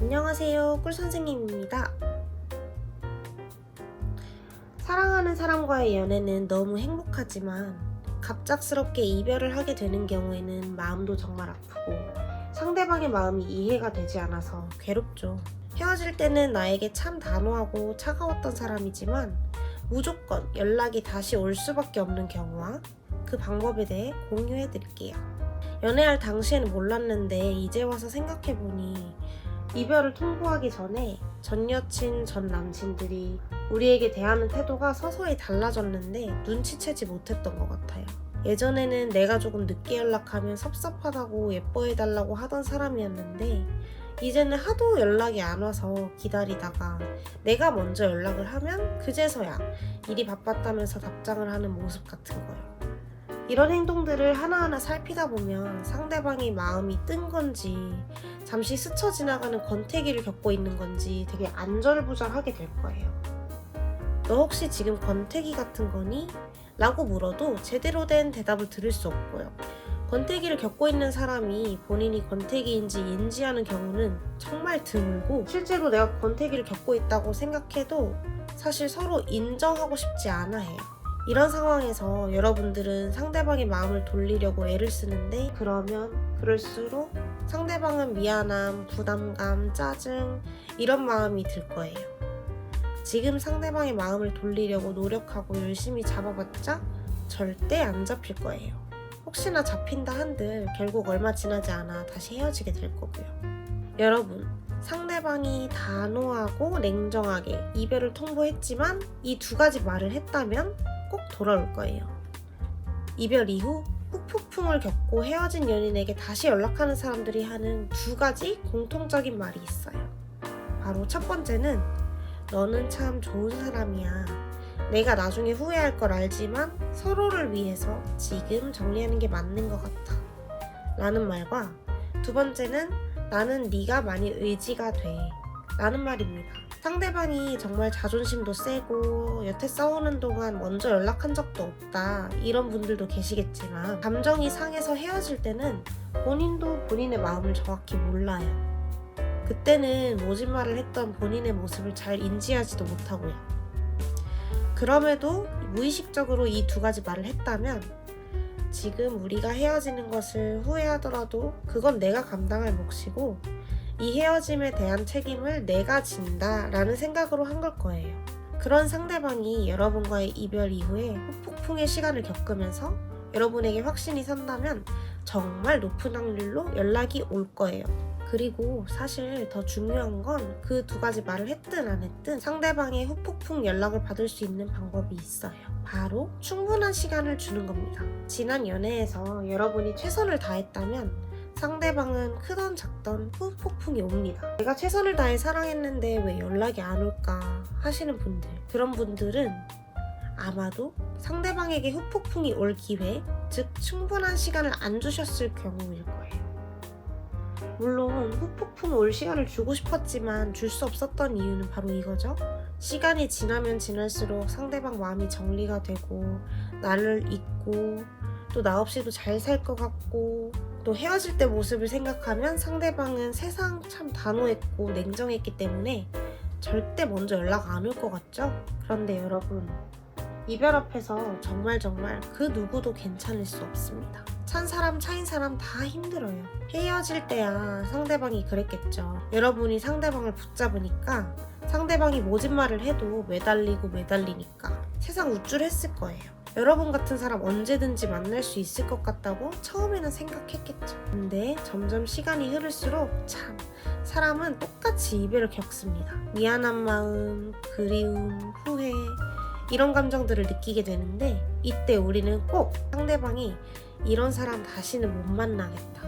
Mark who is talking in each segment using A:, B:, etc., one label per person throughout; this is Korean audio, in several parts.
A: 안녕하세요, 꿀선생님입니다. 사랑하는 사람과의 연애는 너무 행복하지만 갑작스럽게 이별을 하게 되는 경우에는 마음도 정말 아프고 상대방의 마음이 이해가 되지 않아서 괴롭죠. 헤어질 때는 나에게 참 단호하고 차가웠던 사람이지만 무조건 연락이 다시 올 수밖에 없는 경우와 그 방법에 대해 공유해 드릴게요. 연애할 당시에는 몰랐는데 이제 와서 생각해보니 이별을 통보하기 전에 전 여친, 전 남친들이 우리에게 대하는 태도가 서서히 달라졌는데 눈치채지 못했던 것 같아요. 예전에는 내가 조금 늦게 연락하면 섭섭하다고 예뻐해달라고 하던 사람이었는데 이제는 하도 연락이 안 와서 기다리다가 내가 먼저 연락을 하면 그제서야 일이 바빴다면서 답장을 하는 모습 같은 거예요. 이런 행동들을 하나하나 살피다 보면 상대방의 마음이 뜬 건지 잠시 스쳐 지나가는 권태기를 겪고 있는 건지 되게 안절부절하게 될 거예요. 너 혹시 지금 권태기 같은 거니? 라고 물어도 제대로 된 대답을 들을 수 없고요. 권태기를 겪고 있는 사람이 본인이 권태기인지 인지하는 경우는 정말 드물고 실제로 내가 권태기를 겪고 있다고 생각해도 사실 서로 인정하고 싶지 않아 해요. 이런 상황에서 여러분들은 상대방의 마음을 돌리려고 애를 쓰는데 그러면 그럴수록 상대방은 미안함, 부담감, 짜증 이런 마음이 들 거예요. 지금 상대방의 마음을 돌리려고 노력하고 열심히 잡아봤자 절대 안 잡힐 거예요. 혹시나 잡힌다 한들 결국 얼마 지나지 않아 다시 헤어지게 될 거고요. 여러분, 상대방이 단호하고 냉정하게 이별을 통보했지만 이 두 가지 말을 했다면 꼭 돌아올 거예요. 이별 이후 후폭풍을 겪고 헤어진 연인에게 다시 연락하는 사람들이 하는 두 가지 공통적인 말이 있어요. 바로 첫 번째는 너는 참 좋은 사람이야. 내가 나중에 후회할 걸 알지만 서로를 위해서 지금 정리하는 게 맞는 것 같아. 라는 말과 두 번째는 나는 네가 많이 의지가 돼. 라는 말입니다. 상대방이 정말 자존심도 세고 여태 싸우는 동안 먼저 연락한 적도 없다 이런 분들도 계시겠지만 감정이 상해서 헤어질 때는 본인도 본인의 마음을 정확히 몰라요. 그때는 모진 말을 했던 본인의 모습을 잘 인지하지도 못하고요. 그럼에도 무의식적으로 이 두 가지 말을 했다면 지금 우리가 헤어지는 것을 후회하더라도 그건 내가 감당할 몫이고 이 헤어짐에 대한 책임을 내가 진다 라는 생각으로 한 걸 거예요. 그런 상대방이 여러분과의 이별 이후에 후폭풍의 시간을 겪으면서 여러분에게 확신이 선다면 정말 높은 확률로 연락이 올 거예요. 그리고 사실 더 중요한 건 그 두 가지 말을 했든 안 했든 상대방의 후폭풍 연락을 받을 수 있는 방법이 있어요. 바로 충분한 시간을 주는 겁니다. 지난 연애에서 여러분이 최선을 다했다면 상대방은 크던 작던 후폭풍이 옵니다. 내가 최선을 다해 사랑했는데 왜 연락이 안 올까 하시는 분들, 그런 분들은 아마도 상대방에게 후폭풍이 올 기회, 즉 충분한 시간을 안 주셨을 경우일 거예요. 물론 후폭풍 올 시간을 주고 싶었지만 줄 수 없었던 이유는 바로 이거죠. 시간이 지나면 지날수록 상대방 마음이 정리가 되고 나를 잊고 또 나 없이도 잘 살 것 같고 또 헤어질 때 모습을 생각하면 상대방은 세상 참 단호했고 냉정했기 때문에 절대 먼저 연락 안 올 것 같죠? 그런데 여러분, 이별 앞에서 정말 그 누구도 괜찮을 수 없습니다. 찬 사람 차인 사람 다 힘들어요. 헤어질 때야 상대방이 그랬겠죠. 여러분이 상대방을 붙잡으니까 상대방이 모진 말을 해도 매달리니까 세상 우쭐했을 거예요. 여러분 같은 사람 언제든지 만날 수 있을 것 같다고 처음에는 생각했겠죠. 근데 점점 시간이 흐를수록 참 사람은 똑같이 이별을 겪습니다. 미안한 마음, 그리움, 후회 이런 감정들을 느끼게 되는데 이때 우리는 꼭 상대방이 이런 사람 다시는 못 만나겠다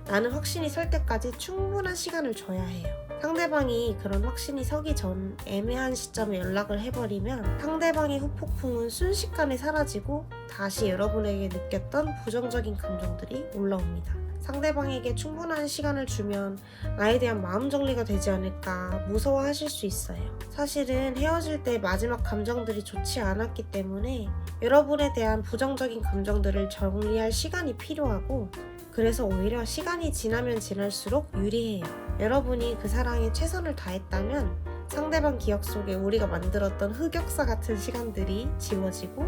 A: 라는 확신이 설 때까지 충분한 시간을 줘야 해요. 상대방이 그런 확신이 서기 전 애매한 시점에 연락을 해버리면 상대방의 후폭풍은 순식간에 사라지고 다시 여러분에게 느꼈던 부정적인 감정들이 올라옵니다. 상대방에게 충분한 시간을 주면 나에 대한 마음 정리가 되지 않을까 무서워하실 수 있어요. 사실은 헤어질 때 마지막 감정들이 좋지 않았기 때문에 여러분에 대한 부정적인 감정들을 정리할 시간이 필요하고 그래서 오히려 시간이 지나면 지날수록 유리해요. 여러분이 그 사랑에 최선을 다했다면 상대방 기억 속에 우리가 만들었던 흑역사 같은 시간들이 지워지고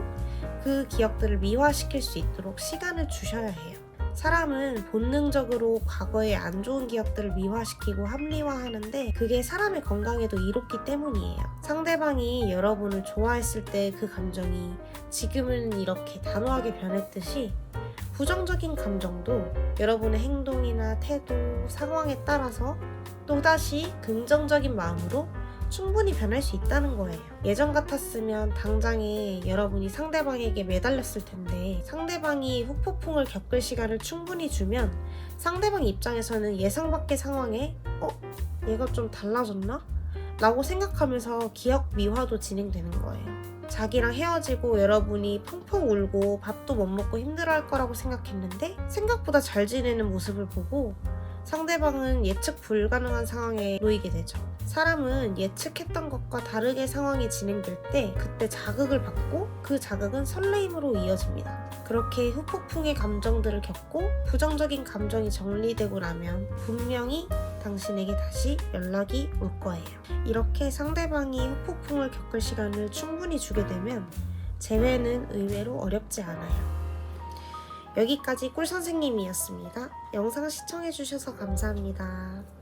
A: 그 기억들을 미화시킬 수 있도록 시간을 주셔야 해요. 사람은 본능적으로 과거의 안 좋은 기억들을 미화시키고 합리화하는데 그게 사람의 건강에도 이롭기 때문이에요. 상대방이 여러분을 좋아했을 때 그 감정이 지금은 이렇게 단호하게 변했듯이 부정적인 감정도 여러분의 행동이나 태도, 상황에 따라서 또다시 긍정적인 마음으로 충분히 변할 수 있다는 거예요. 예전 같았으면 당장에 여러분이 상대방에게 매달렸을 텐데 상대방이 후폭풍을 겪을 시간을 충분히 주면 상대방 입장에서는 예상 밖의 상황에 얘가 좀 달라졌나? 라고 생각하면서 기억 미화도 진행되는 거예요. 자기랑 헤어지고 여러분이 펑펑 울고 밥도 못 먹고 힘들어할 거라고 생각했는데 생각보다 잘 지내는 모습을 보고 상대방은 예측 불가능한 상황에 놓이게 되죠. 사람은 예측했던 것과 다르게 상황이 진행될 때 그때 자극을 받고 그 자극은 설레임으로 이어집니다. 그렇게 후폭풍의 감정들을 겪고 부정적인 감정이 정리되고 나면 분명히 당신에게 다시 연락이 올 거예요. 이렇게 상대방이 후폭풍을 겪을 시간을 충분히 주게 되면 재회는 의외로 어렵지 않아요. 여기까지 꿀선생님이었습니다. 영상 시청해주셔서 감사합니다.